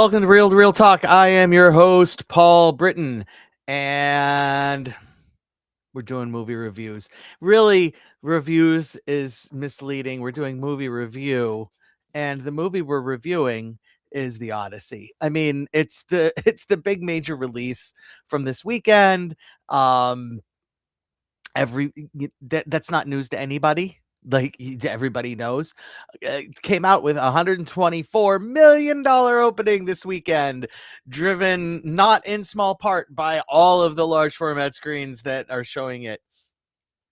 Welcome to Real to Real Talk. I am your host, Paul Britton, and we're doing movie reviews. Really, reviews is misleading. We're doing movie review, and the movie we're reviewing is The Odyssey. I mean, it's the big major release from this weekend. Um, that's not news to anybody. Like everybody knows, it came out with $124 million opening this weekend, driven not in small part by all of the large format screens that are showing it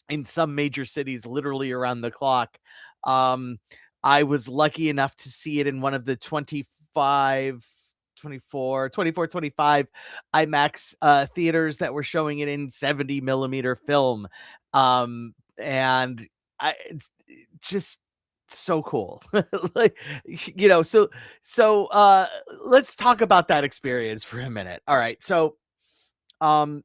in some major cities, literally around the clock. Um, I was lucky enough to see it in one of the 25 IMAX theaters that were showing it in 70 millimeter film. And it's just so cool. Like, so let's talk about that experience for a minute. All right. So, um,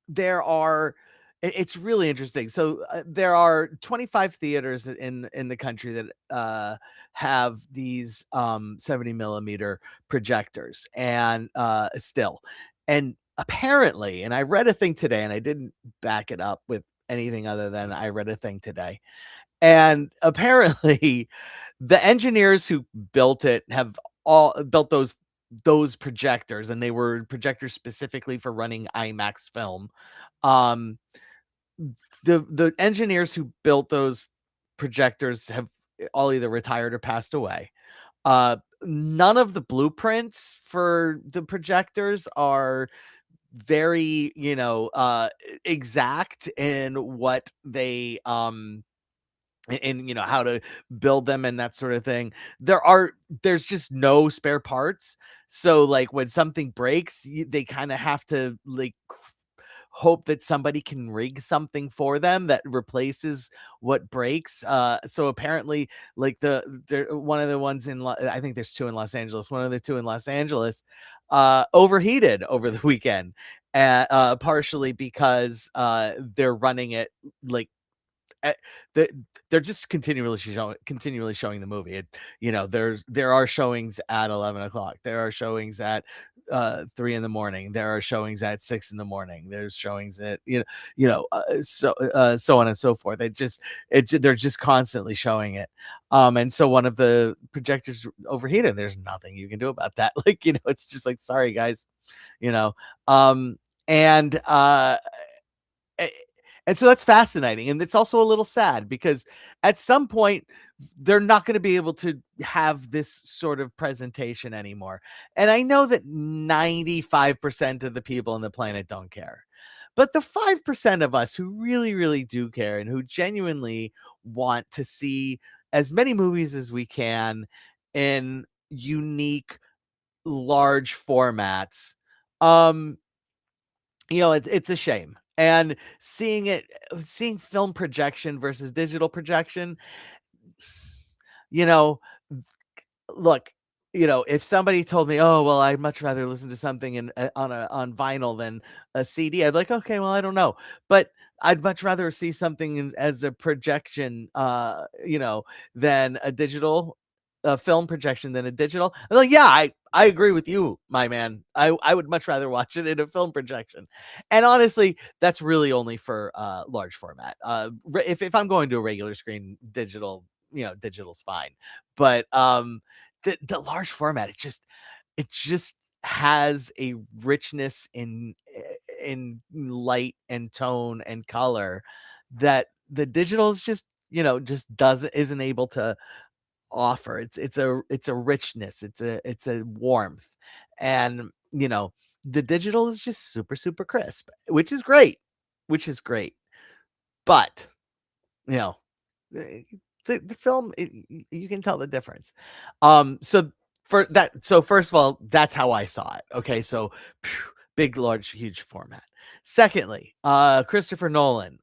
there are it's really interesting. So there are 25 theaters in the country that have these 70 millimeter projectors, and still, and apparently, and I read a thing today, and I didn't back it up with anything other than I read a thing today, and apparently the engineers who built it have all built those projectors, and they were projectors specifically for running IMAX film. um the engineers who built those projectors have all either retired or passed away. None of the blueprints for the projectors are very, exact in what they and how to build them and that sort of thing. There's just no spare parts. So like when something breaks, they kind of have to like hope that somebody can rig something for them that replaces what breaks. So apparently, like one of the ones I think there's two in Los Angeles. One of the two in Los Angeles overheated over the weekend, partially because they're running it like eh, the they're just continually showing the movie. There are showings at 11 o'clock. There are showings at 3 in the morning. There are showings at 6 in the morning. There's showings at so on and so forth. They're just constantly showing it. And so one of the projectors overheated. There's nothing you can do about that. Like, it's just like, sorry guys, you know. Um and a- and so that's fascinating, and it's also a little sad because at some point they're not going to be able to have this sort of presentation anymore. And I know that 95% of the people on the planet don't care, but the 5% of us who really really do care and who genuinely want to see as many movies as we can in unique large formats, um it's a shame. And seeing film projection versus digital projection, you know, look, if somebody told me, "Oh, well, I'd much rather listen to something on vinyl than a CD," I'd be like, "Okay, well, I don't know." But I'd much rather see something as a projection, than a digital film projection than a digital. I'm like, yeah, I agree with you, my man. I would much rather watch it in a film projection. And honestly, that's really only for large format. If I'm going to a regular screen, digital's fine. But the large format, it just has a richness in light and tone and color that the digital is just doesn't isn't able to offer. It's a richness, it's a warmth. And the digital is just super super crisp, which is great. But you know the, the film, you can tell the difference. So first of all, that's how I saw it. Okay, so phew, big large huge format. Secondly, Christopher Nolan.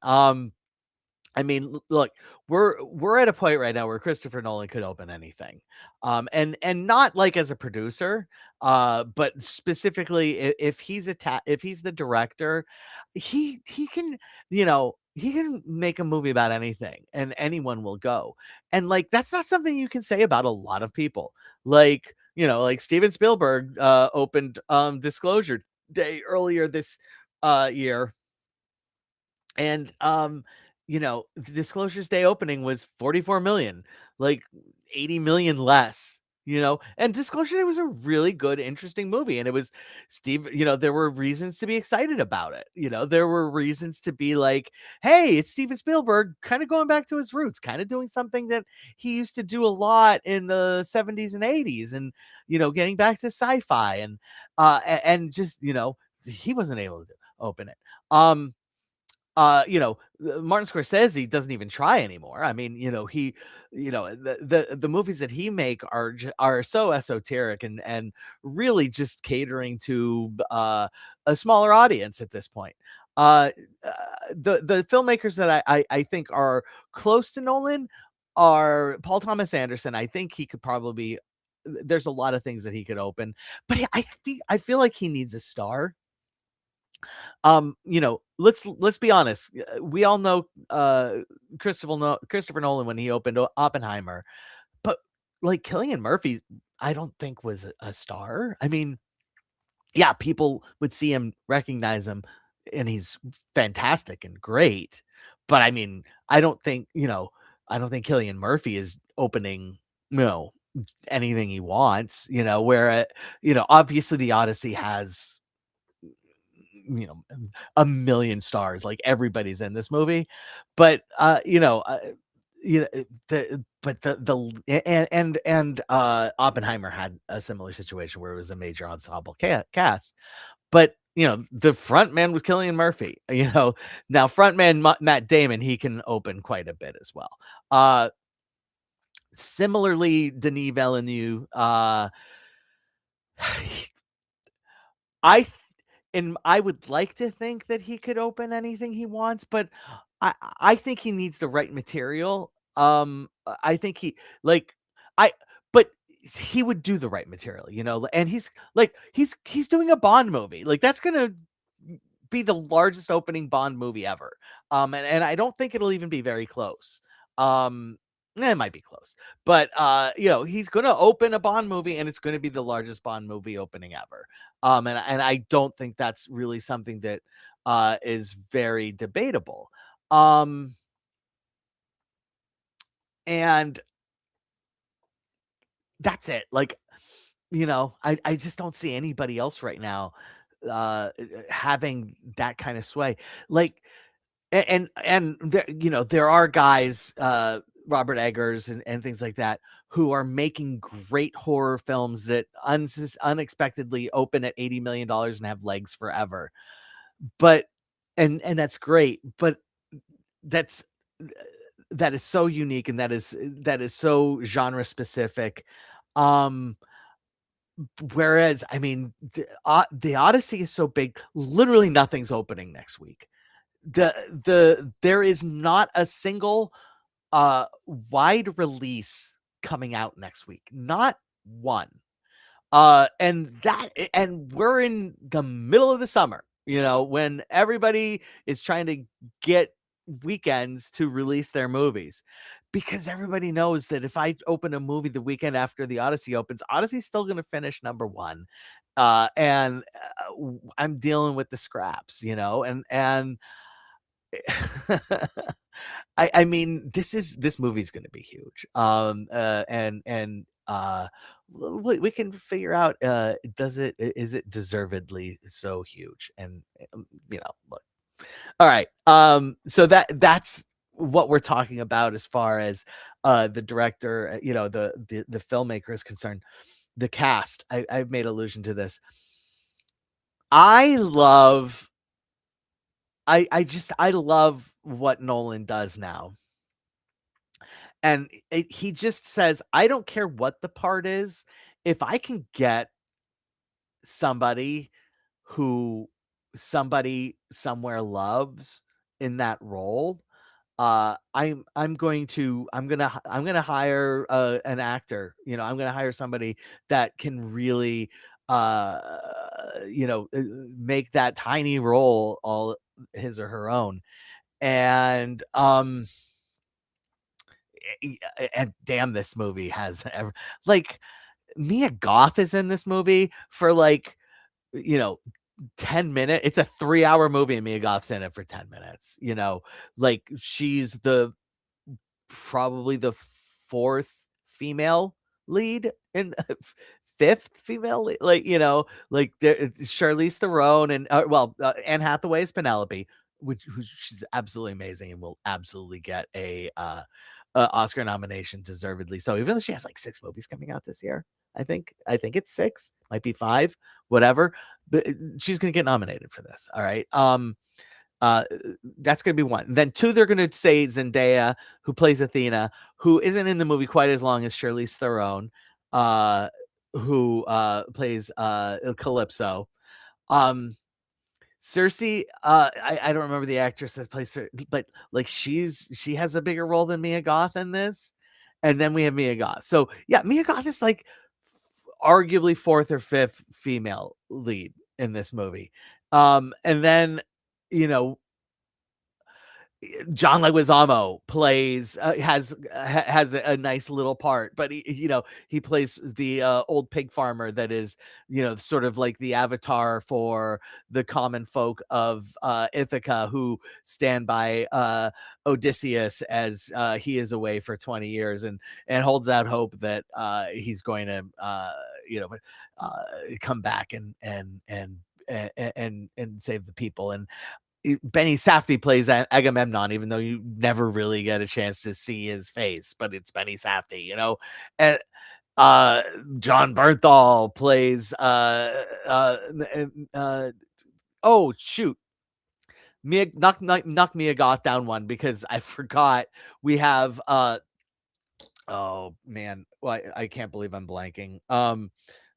I mean, look, we're at a point right now where Christopher Nolan could open anything. And not like as a producer, but specifically if he's the director, he can, he can make a movie about anything and anyone will go. And like that's not something you can say about a lot of people. Like Like Steven Spielberg opened Disclosure Day earlier this year, and the Disclosure's Day opening was 44 million, like 80 million less. And Disclosure Day was a really good, interesting movie, and it was Steve. There were reasons to be excited about it. There were reasons to be like, "Hey, it's Steven Spielberg, kind of going back to his roots, kind of doing something that he used to do a lot in the 70s and 80s, and getting back to sci-fi, and just he wasn't able to open it." Martin Scorsese doesn't even try anymore. I mean, the movies that he make are so esoteric and really just catering to a smaller audience at this point. Uh, uh, the filmmakers that I think are close to Nolan are Paul Thomas Anderson. I think he could probably. There's a lot of things that he could open, but I feel like he needs a star. Let's be honest. We all know Christopher Nolan when he opened Oppenheimer, but like Cillian Murphy, I don't think was a star. I mean, yeah, people would see him, recognize him, and he's fantastic and great. But I mean, I don't think Cillian Murphy is opening, you know, anything he wants. Where obviously the Odyssey has you know a million stars, like everybody's in this movie, but Oppenheimer had a similar situation where it was a major ensemble cast, but the front man was Cillian Murphy. Now frontman Matt Damon, he can open quite a bit as well. Similarly, Denis Villeneuve, I and I would like to think that he could open anything he wants, but I think he needs the right material. I think I but he would do the right material, and he's doing a Bond movie. Like that's gonna be the largest opening Bond movie ever. And I don't think it'll even be very close. It might be close, but he's gonna open a Bond movie, and it's gonna be the largest Bond movie opening ever. And I don't think that's really something that is very debatable. And that's it. Like, I just don't see anybody else right now having that kind of sway. Like, and there are guys, Robert Eggers and things like that, who are making great horror films that unexpectedly open at $80 million and have legs forever. But and that's great, but that's that is so unique, and that is so genre specific. Um, Whereas, I mean, the Odyssey is so big, literally nothing's opening next week. There is not a single wide release coming out next week. Not one. And we're in the middle of the summer, when everybody is trying to get weekends to release their movies, because everybody knows that if I open a movie the weekend after the Odyssey opens, Odyssey's still going to finish number one. And I'm dealing with the scraps, and I mean, this movie's gonna be huge. We can figure out, is it deservedly so huge? And look. All right. So that's what we're talking about as far as the director, the filmmaker is concerned. The cast, I've made allusion to this. I love I love what Nolan does now. And he just says, I don't care what the part is. If I can get somebody who somebody somewhere loves in that role, I'm gonna hire an actor. I'm gonna hire somebody that can really uh make that tiny role all his or her own. And and damn, this movie has like Mia Goth is in this movie for, like, you know, 10 minutes. It's a 3-hour movie and Mia Goth's in it for 10 minutes, like, she's probably the 4th female lead in fifth female lead, like, like, there Charlize Theron and, Anne Hathaway is Penelope, which who she's absolutely amazing and will absolutely get a Oscar nomination, deservedly so, even though she has, like, 6 movies coming out this year, I think it's 6, might be 5, whatever, but, she's gonna get nominated for this, alright? Uh, that's gonna be 1. Then 2, they're gonna say Zendaya, who plays Athena, who isn't in the movie quite as long as Charlize Theron, uh, who, plays, Calypso. Um, Cersei, I don't remember the actress that plays her, but, like, she has a bigger role than Mia Goth in this, and then we have Mia Goth. So, yeah, Mia Goth is, like, arguably 4th or 5th female lead in this movie. And then, you know, John Leguizamo plays has a nice little part, but he plays the old pig farmer that is sort of like the avatar for the common folk of Ithaca who stand by Odysseus as he is away for 20 years and holds out hope that he's going to you know uh, come back and save the people. And Benny Safdie plays Agamemnon, even though you never really get a chance to see his face, but it's Benny Safdie, and uh, John Bernthal plays oh shoot, Mia knock Mia Goth down one because I forgot we have oh man, well, I can't believe I'm blanking.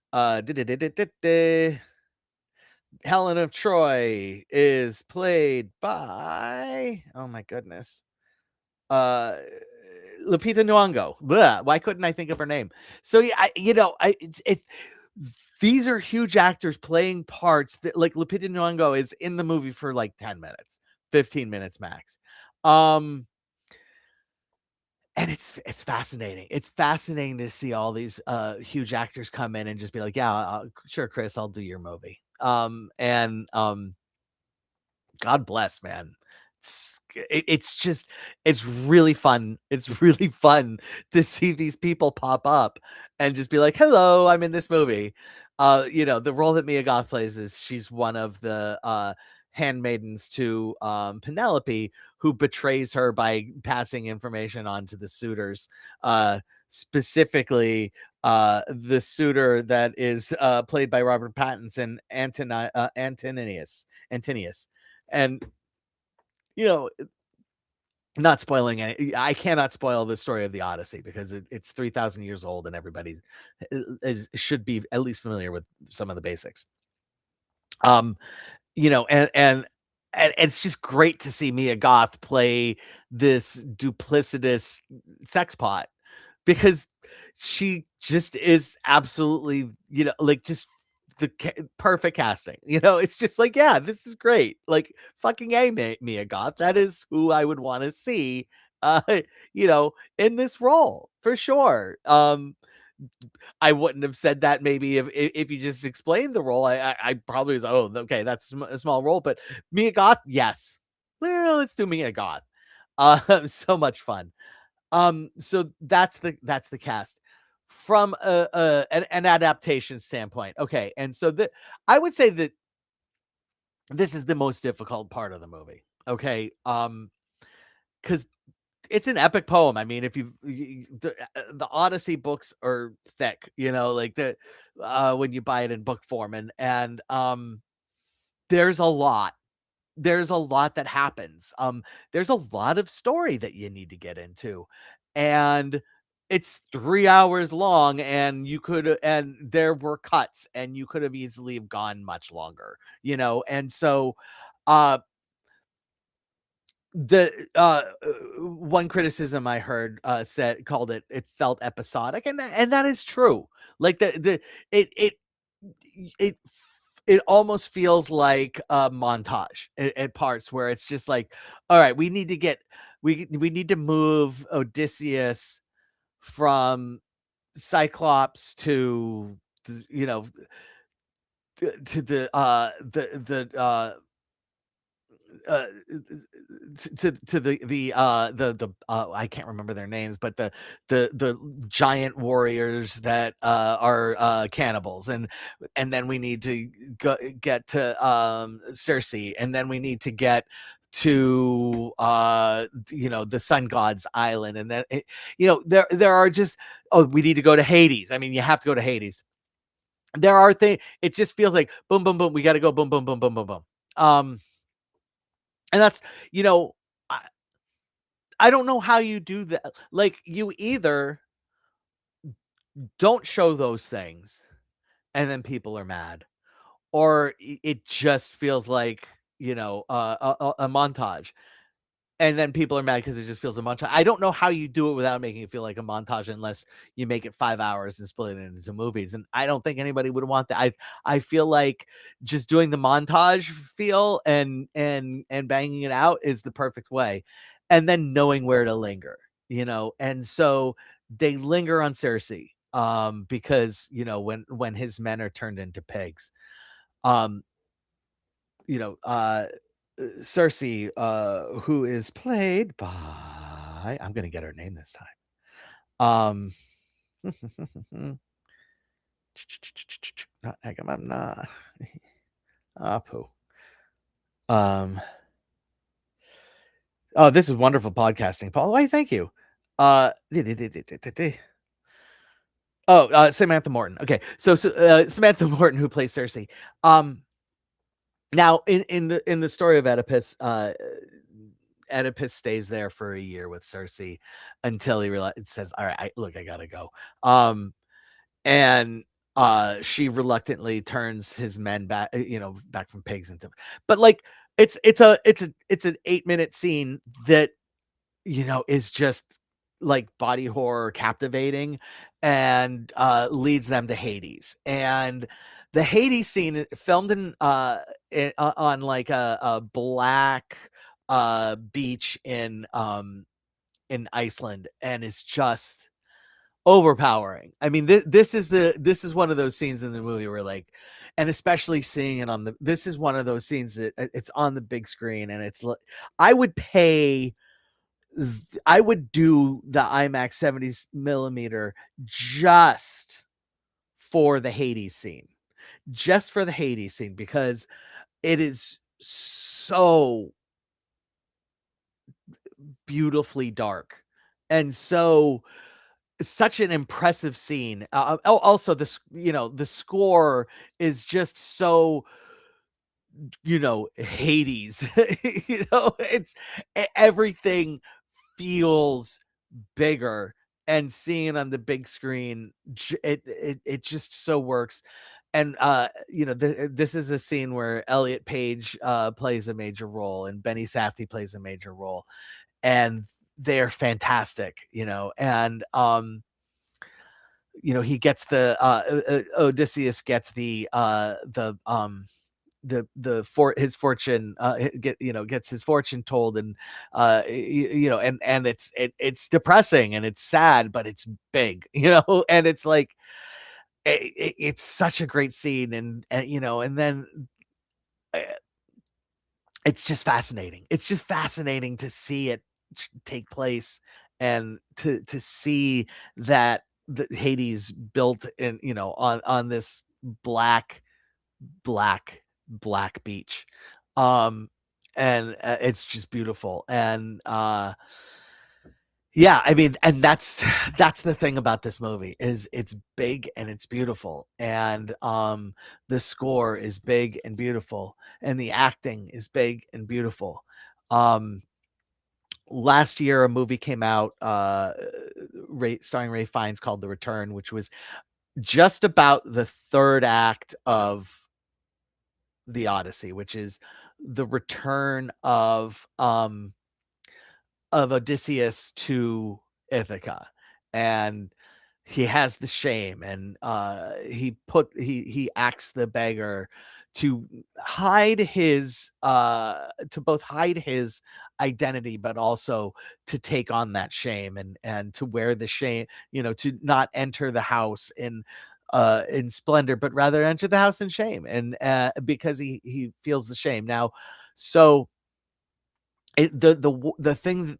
Uh Helen of Troy is played by, oh my goodness, uh, Lupita Nyong'o. Bleh, why couldn't I think of her name? So yeah, it's these are huge actors playing parts that, like, Lupita Nyong'o is in the movie for like 10 minutes, 15 minutes max. Um and it's fascinating. It's fascinating to see all these huge actors come in and just be like, yeah, sure, Chris, I'll do your movie. And God bless, man. It's just it's really fun. It's really fun to see these people pop up and just be like, "Hello, I'm in this movie." The role that Mia Goth plays is she's one of the handmaidens to Penelope, who betrays her by passing information on to the suitors. Specifically, the suitor that is played by Robert Pattinson, Antonius, and you know, not spoiling any, I cannot spoil the story of the Odyssey because it's 3,000 years old and everybody should be at least familiar with some of the basics. Um, and it's just great to see Mia Goth play this duplicitous sex pot because she just is absolutely, like, just perfect casting. It's just like, yeah, this is great. Like, fucking A, Mia Goth. That is who I would want to see, uh, in this role for sure. I wouldn't have said that maybe if you just explained the role. I probably was, oh, okay, that's a small role, but Mia Goth, yes. Well, let's do Mia Goth. So much fun. So that's the cast from an adaptation standpoint. Okay, and so I would say that this is the most difficult part of the movie. Okay, because it's an epic poem. I mean, if the Odyssey books are thick, like when you buy it in book form, and there's a lot. There's a lot that happens. There's a lot of story that you need to get into, and it's 3 hours long, and and there were cuts, and you could have easily have gone much longer, and so, uh one criticism I heard, called it felt episodic, and that is true. Like, it it it it almost feels like a montage at parts where it's just like, "All right, we need to move Odysseus from Cyclops to you know to uh, to the I can't remember their names, but the giant warriors that are cannibals, and then we need to get to Cersei, and then we need to get to the sun god's island, and then there are just, oh, we need to go to Hades. I mean, you have to go to Hades. There are things, it just feels like boom boom boom, we got to go boom boom boom boom boom boom. um and that's, you know, I, I don't know how you do that. Like, you either don't show those things and then people are mad, or it just feels like, a montage. And then people are mad because it just feels a montage. I don't know how you do it without making it feel like a montage, unless you make it 5 hours and split it into movies, and I don't think anybody would want that. I feel like just doing the montage feel and banging it out is the perfect way, and then knowing where to linger, and so they linger on Cersei, because, when his men are turned into pigs. Um, you know, Cersei, who is played by, I'm gonna get her name this time. Not Agamemnon. Apu. Um, oh, this is wonderful podcasting, Paul. Why, thank you. Samantha Morton. Okay, so Samantha Morton, who plays Cersei. Now, in the story of Oedipus, Oedipus stays there for a year with Cersei until says, "All right, look, I gotta go." And she reluctantly turns his men back, back from pigs into. But like, it's an 8-minute scene that, is just like body horror captivating, and leads them to Hades. And the Hades scene, filmed on like a black beach in Iceland, and is just overpowering. I mean, this is one of those scenes in the movie where, like, and especially seeing it this is one of those scenes that it's on the big screen, and it's like, I would pay I would do the IMAX 70 millimeter just for the Hades scene, because it is so beautifully dark, and so it's such an impressive scene. Also, the score is just so, Hades. It's everything feels bigger, and seeing it on the big screen, it just so works. And this is a scene where Elliot Page plays a major role, and Benny Safdie plays a major role, and they're fantastic, and he gets Odysseus gets his fortune, gets his fortune told, and and it's depressing, and it's sad, but it's big, and it's like, it's such a great scene, and then uh, it's just fascinating. It's just fascinating to see it take place, and to see that the Hades built in, on this black black black beach. um and it's just beautiful, and yeah, I mean, and that's the thing about this movie, is it's big and it's beautiful, and the score is big and beautiful, and the acting is big and beautiful. um Last year a movie came out, starring Ray Fiennes, called The Return, which was just about the third act of the Odyssey, which is the return of Odysseus to Ithaca. And he has the shame, and he acts the beggar to hide his to both hide his identity, but also to take on that shame, and to wear the shame, to not enter the house in splendor, but rather enter the house in shame, and because he feels the shame. Now, so the thing,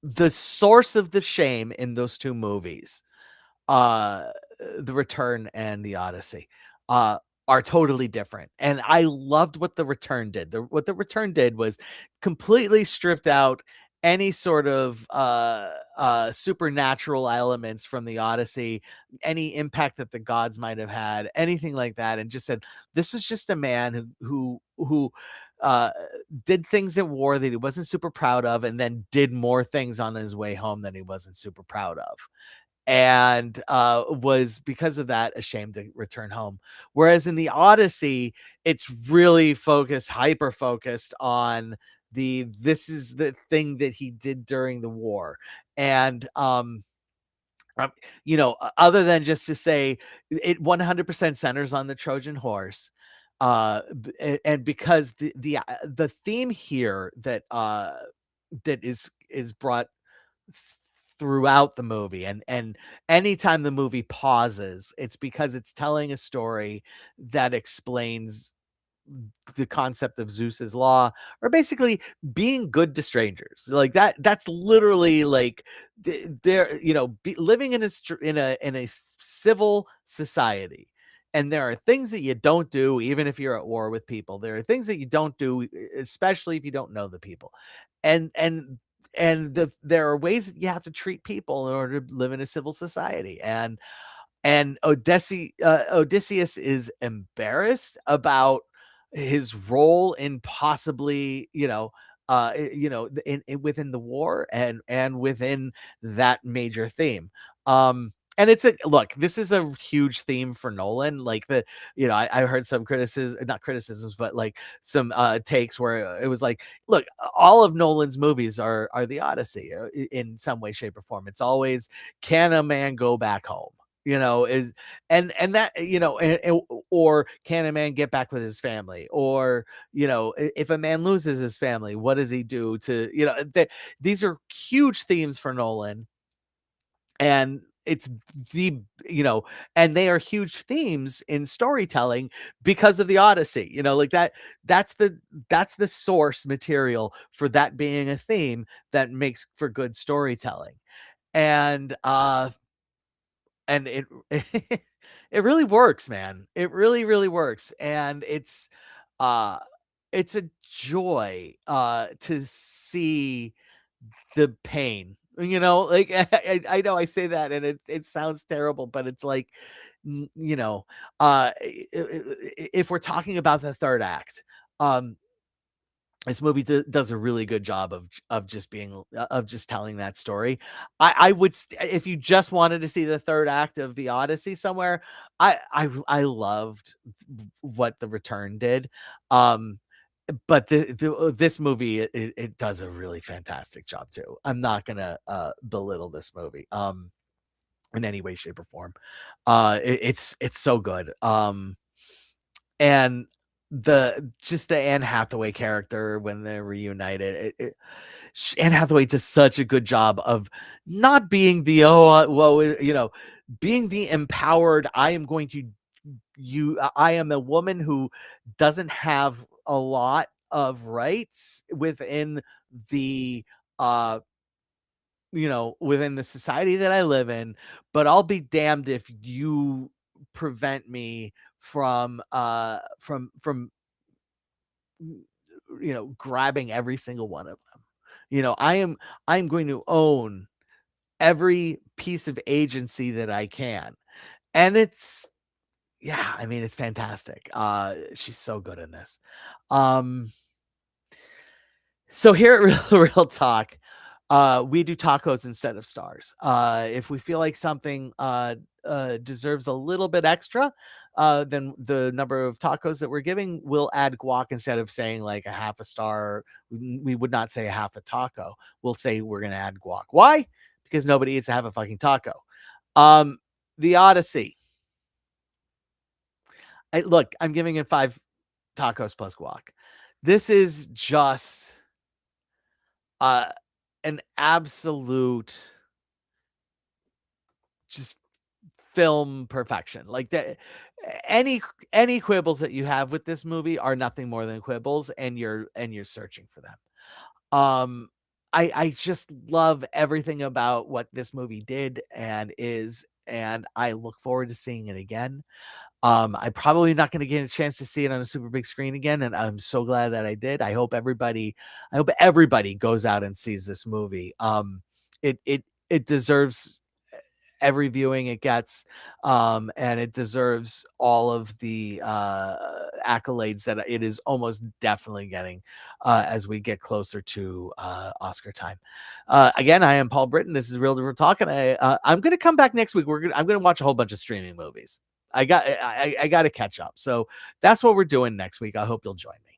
the source of the shame in those two movies, uh the Return and the Odyssey, uh are totally different, and I loved what the Return did. What the Return did was completely stripped out any sort of supernatural elements from the Odyssey, any impact that the gods might have had, anything like that, and just said this was just a man who uh did things in war that he wasn't super proud of, and then did more things on his way home that he wasn't super proud of, and was because of that ashamed to return home. Whereas in the Odyssey, it's really hyper focused on this is the thing that he did during the war. And um, other than just to say it 100% centers on the Trojan horse. And because the theme here that is brought throughout the movie, and anytime the movie pauses, it's because it's telling a story that explains the concept of Zeus's law, or basically being good to strangers. Like that's literally like they're, living in a civil society. And there are things that you don't do, even if you're at war with people. There are things that you don't do, especially if you don't know the people. And there are ways that you have to treat people in order to live in a civil society. And Odysseus is embarrassed about his role in possibly, within the war, and within that major theme. And it's a look, this is a huge theme for Nolan. Like I heard some criticism, not criticisms, but like some takes where it was like, look, all of Nolan's movies are the Odyssey, in some way, shape, or form. It's always, can a man go back home? Is and that, or can a man get back with his family, or if a man loses his family, what does he do to, these are huge themes for Nolan. And it's the you know and they are huge themes in storytelling because of the Odyssey, like that's the source material for that being a theme that makes for good storytelling. And it it really works, man. It really, really works. And uh it's a joy to see the pain. Like, I know I say that and it sounds terrible, but it's like, if we're talking about the third act, um this movie does a really good job of just telling that story. I would if you just wanted to see the third act of the Odyssey somewhere, I loved what the Return did. Um, but this movie, it does a really fantastic job too. I'm not gonna belittle this movie in any way, shape, or form. It's so good. And the Anne Hathaway character when they're reunited, Anne Hathaway does such a good job of not being the, being the empowered. I am going to I am a woman who doesn't have a lot of rights within the uh within the society that I live in, but I'll be damned if you prevent me from grabbing every single one of them. I'm going to own every piece of agency that I can. And yeah, I mean, it's fantastic. She's so good in this. Um, so here at Real Talk, we do tacos instead of stars. If we feel like something deserves a little bit extra than the number of tacos that we're giving, we'll add guac instead of saying like a half a star. We would not say a half a taco. We'll say we're going to add guac. Why? Because nobody eats to have a fucking taco. Um, The Odyssey. Look, I'm giving it 5 tacos plus guac. This is just uh, an absolute just film perfection. Like any any quibbles that you have with this movie are nothing more than quibbles, and you're searching for them. Um, I just love everything about what this movie did and is, and I look forward to seeing it again. I'm probably not gonna get a chance to see it on a super big screen again, and I'm so glad that I did. I hope everybody goes out and sees this movie. It deserves every viewing it gets, and it deserves all of the accolades that it is almost definitely getting as we get closer to Oscar time. Again, I am Paul Britton. This is Real to Talk, and I'm going to come back next week. I'm going to watch a whole bunch of streaming movies. I got to catch up. So that's what we're doing next week. I hope you'll join me.